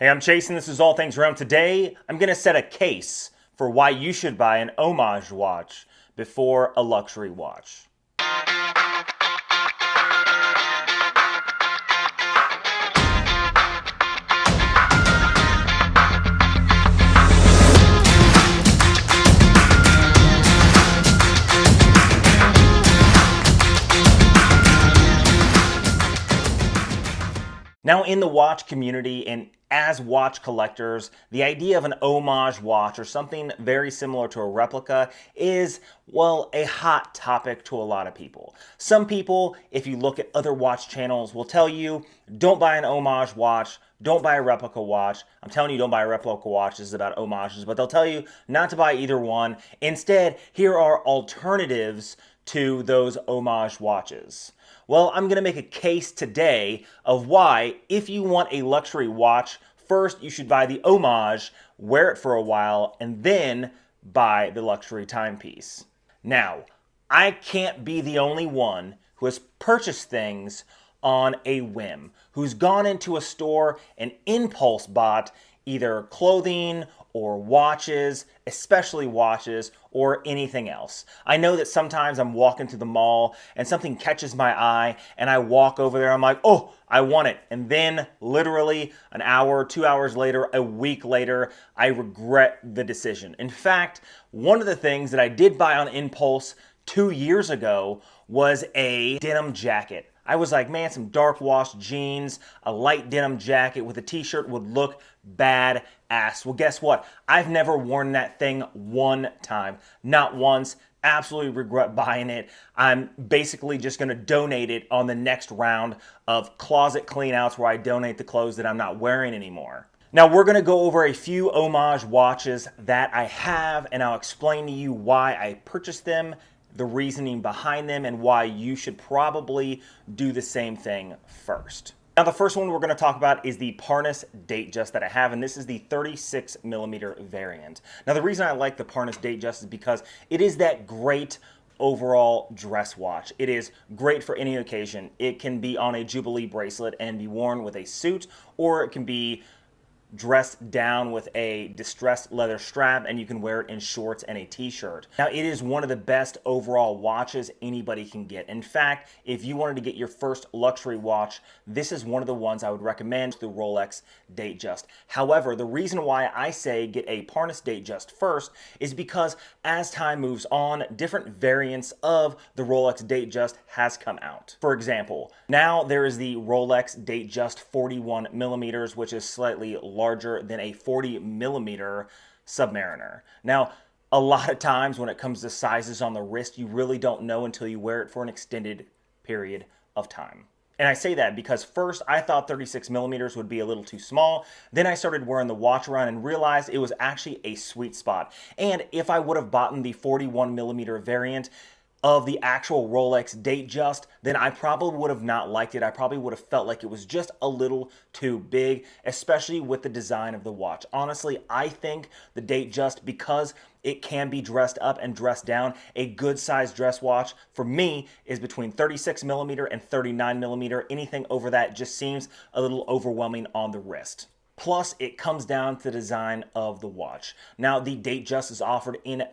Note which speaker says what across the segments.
Speaker 1: Hey, I'm Chase and this is All Things Rome. Today, I'm going to set a case for why you should buy an Homage watch before a luxury watch. Now, in the watch community and as watch collectors, the idea of an homage watch or something very similar to a replica is, well, a hot topic to a lot of people. Some people, if you look at other watch channels, will tell you, don't buy an homage watch, don't buy a replica watch. I'm telling you, don't buy a replica watch. This is about homages, but they'll tell you not to buy either one. Instead, here are alternatives to those homage watches. Well, I'm going to make a case today of why, if you want a luxury watch, first you should buy the Homage, wear it for a while, and then buy the luxury timepiece. Now, I can't be the only one who has purchased things on a whim, who's gone into a store and impulse bought either clothing or watches, especially watches, or anything else. I know that sometimes I'm walking to the mall and something catches my eye and I walk over there, I'm like, oh, I want it. And then literally an hour, 2 hours later, a week later, I regret the decision. In fact, one of the things that I did buy on impulse 2 years ago was a denim jacket. I was like, man, some dark wash jeans, a light denim jacket with a t-shirt would look badass. Well, guess what? I've never worn that thing one time. Not once. Absolutely regret buying it. I'm basically just going to donate it on the next round of closet cleanouts where I donate the clothes that I'm not wearing anymore. Now, we're going to go over a few homage watches that I have, and I'll explain to you why I purchased them, the reasoning behind them, and why you should probably do the same thing first. Now, the first one we're going to talk about is the Parnas Datejust that I have, and this is the 36mm variant. Now, the reason I like the Parnas Datejust is because it is that great overall dress watch. It is great for any occasion. It can be on a Jubilee bracelet and be worn with a suit, or it can be dressed down with a distressed leather strap and you can wear it in shorts and a t-shirt. Now, it is one of the best overall watches anybody can get. In fact, if you wanted to get your first luxury watch, this is one of the ones I would recommend, the Rolex Datejust. However, the reason why I say get a Parnas Datejust first is because as time moves on, different variants of the Rolex Datejust has come out. For example, now there is the Rolex Datejust 41mm, which is slightly larger than a 40mm Submariner. Now, a lot of times when it comes to sizes on the wrist, you really don't know until you wear it for an extended period of time. And I say that because first I thought 36mm would be a little too small. Then I started wearing the watch around and realized it was actually a sweet spot. And if I would have bought the 41mm variant of the actual Rolex Datejust, then I probably would have not liked it. I probably would have felt like it was just a little too big, especially with the design of the watch. Honestly, I think the Datejust, because it can be dressed up and dressed down, a good size dress watch for me is between 36mm and 39mm. Anything over that just seems a little overwhelming on the wrist. Plus, it comes down to the design of the watch. Now, the Datejust is offered in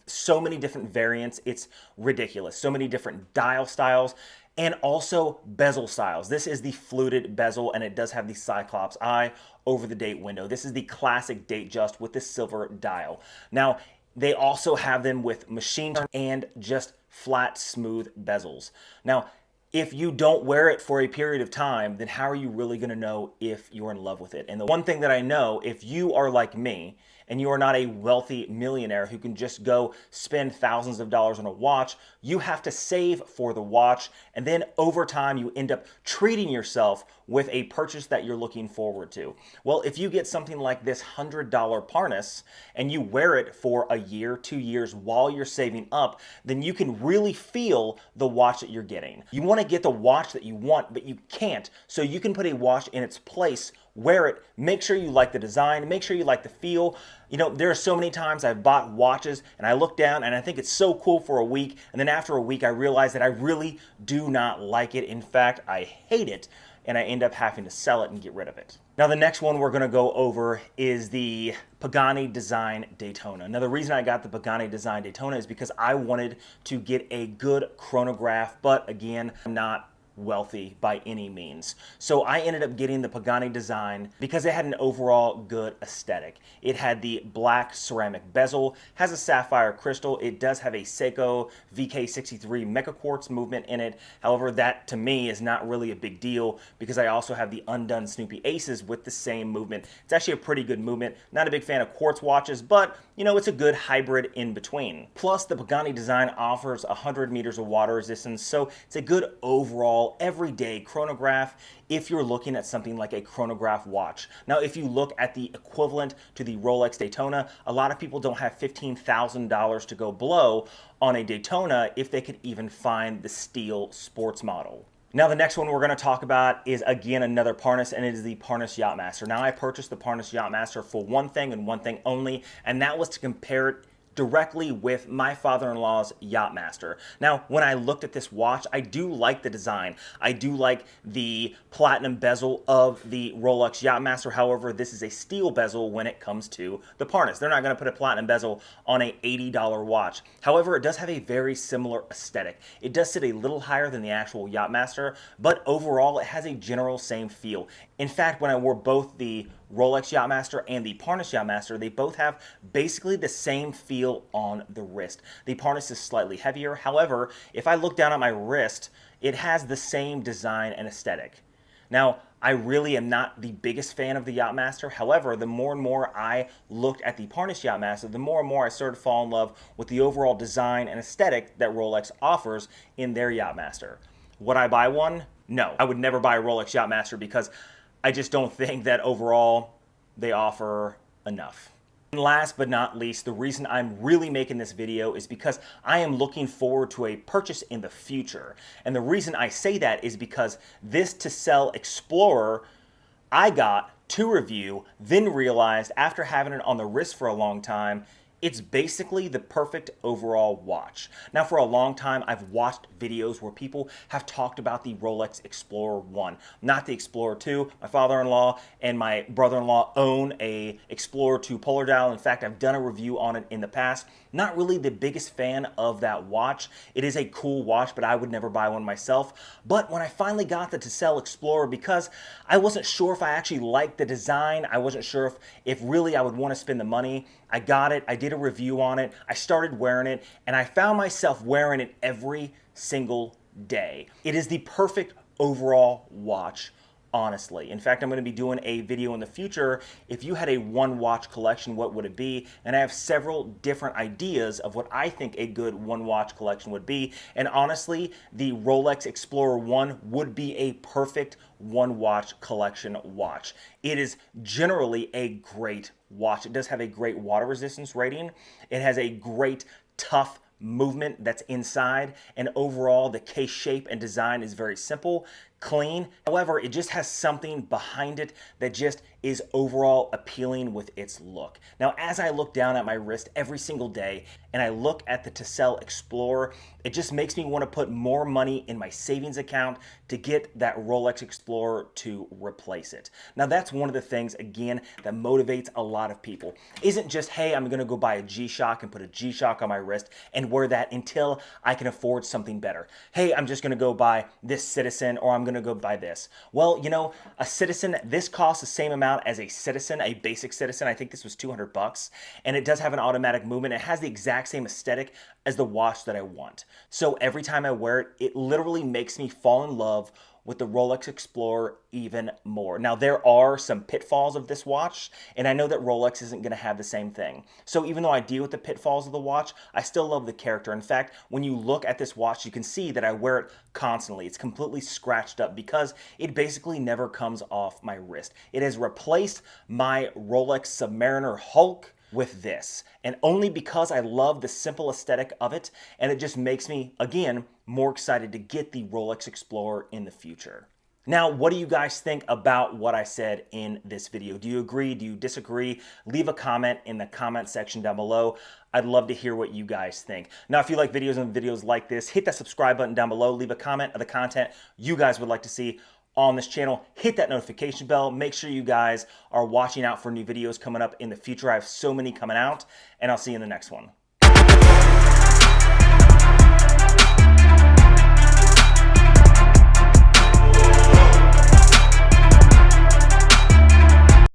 Speaker 1: so many different variants. It's ridiculous. So many different dial styles and also bezel styles. This is the fluted bezel, and it does have the Cyclops eye over the date window. This is the classic Datejust with the silver dial. Now, they also have them with machine turn and just flat, smooth bezels. Now, if you don't wear it for a period of time, then how are you really going to know if you're in love with it? And the one thing that I know, if you are like me and you are not a wealthy millionaire who can just go spend thousands of dollars on a watch, you have to save for the watch, and then over time you end up treating yourself with a purchase that you're looking forward to. Well, if you get something like this $100 Parnas and you wear it for a year, 2 years while you're saving up, then you can really feel the watch that you're getting. You want to get the watch that you want, but you can't. So you can put a watch in its place, wear it, make sure you like the design, make sure you like the feel. You know, there are so many times I've bought watches and I look down and I think it's so cool for a week, and then after a week I realize that I really do not like it. In fact, I hate it. and I end up having to sell it and get rid of it. Now the next one we're going to go over is the Pagani Design Daytona. Now the reason I got the Pagani Design Daytona is because I wanted to get a good chronograph, but again, I'm not wealthy by any means. So I ended up getting the Pagani Design because it had an overall good aesthetic. It had the black ceramic bezel, has a sapphire crystal. It does have a Seiko VK63 Mecha Quartz movement in it. However, that to me is not really a big deal because I also have the undone Snoopy Aces with the same movement. It's actually a pretty good movement. Not a big fan of quartz watches, but you know, it's a good hybrid in between. Plus, the Pagani Design offers 100 meters of water resistance, so it's a good overall everyday chronograph if you're looking at something like a chronograph watch. Now, if you look at the equivalent to the Rolex Daytona, a lot of people don't have $15,000 to go blow on a Daytona if they could even find the steel sports model. Now the next one we're going to talk about is again another Parnas, and it is the Parnas Yachtmaster. Now I purchased the Parnas Yachtmaster for one thing and one thing only, and that was to compare it directly with my father-in-law's Yachtmaster. Now, when I looked at this watch, I do like the design. I do like the platinum bezel of the Rolex Yachtmaster. However, this is a steel bezel when it comes to the Parnas. They're not going to put a platinum bezel on a $80 watch. However, it does have a very similar aesthetic. It does sit a little higher than the actual Yachtmaster, but overall, it has a general same feel. In fact, when I wore both the Rolex Yachtmaster and the Parnas Yachtmaster, they both have basically the same feel on the wrist. The Parnas is slightly heavier. However, if I look down at my wrist, it has the same design and aesthetic. Now, I really am not the biggest fan of the Yachtmaster. However, the more and more I looked at the Parnas Yachtmaster, the more and more I started to fall in love with the overall design and aesthetic that Rolex offers in their Yachtmaster. Would I buy one? No. I would never buy a Rolex Yachtmaster because I just don't think that overall they offer enough. And last but not least, the reason I'm really making this video is because I am looking forward to a purchase in the future. And the reason I say that is because this to sell Explorer I got to review, then realized after having it on the wrist for a long time, it's basically the perfect overall watch. Now, for a long time, I've watched videos where people have talked about the Rolex Explorer 1, not the Explorer 2. My father-in-law and my brother-in-law own a Explorer 2 polar dial. In fact, I've done a review on it in the past. Not really the biggest fan of that watch. It is a cool watch, but I would never buy one myself. But when I finally got the to sell Explorer, because I wasn't sure if I actually liked the design, I wasn't sure if really I would want to spend the money, I got it, I did a review on it, I started wearing it, and I found myself wearing it every single day. It is the perfect overall watch, honestly. In fact, I'm going to be doing a video in the future. If you had a one watch collection, what would it be? And I have several different ideas of what I think a good one watch collection would be. And honestly, the Rolex Explorer 1 would be a perfect one watch collection watch. It is generally a great watch. It does have a great water resistance rating. It has a great tough movement that's inside, and overall the case shape and design is very simple, clean. However, it just has something behind it that just is overall appealing with its look. Now, as I look down at my wrist every single day and I look at the to sell Explorer, it just makes me want to put more money in my savings account to get that Rolex Explorer to replace it. Now, that's one of the things, again, that motivates a lot of people. Isn't just, hey, I'm going to go buy a G-Shock and put a G-Shock on my wrist and wear that until I can afford something better. Hey, I'm just going to go buy this Citizen, or I'm going to go buy this. Well, you know, a Citizen, this costs the same amount as a Citizen, a basic Citizen. I think this was $200, and it does have an automatic movement. It has the exact same aesthetic as the watch that I want. So every time I wear it, it literally makes me fall in love with the Rolex Explorer even more. Now, there are some pitfalls of this watch, and I know that Rolex isn't going to have the same thing. So even though I deal with the pitfalls of the watch, I still love the character. In fact, when you look at this watch, you can see that I wear it constantly. It's completely scratched up because it basically never comes off my wrist. It has replaced my Rolex Submariner Hulk with this, and only because I love the simple aesthetic of it, and it just makes me, again, more excited to get the Rolex Explorer in the future. Now, what do you guys think about what I said in this video? Do you agree? Do you disagree? Leave a comment in the comment section down below. I'd love to hear what you guys think. Now, if you like videos like this, hit that subscribe button down below. Leave a comment of the content you guys would like to see on this channel, hit that notification bell. Make sure you guys are watching out for new videos coming up in the future. I have so many coming out, and I'll see you in the next one.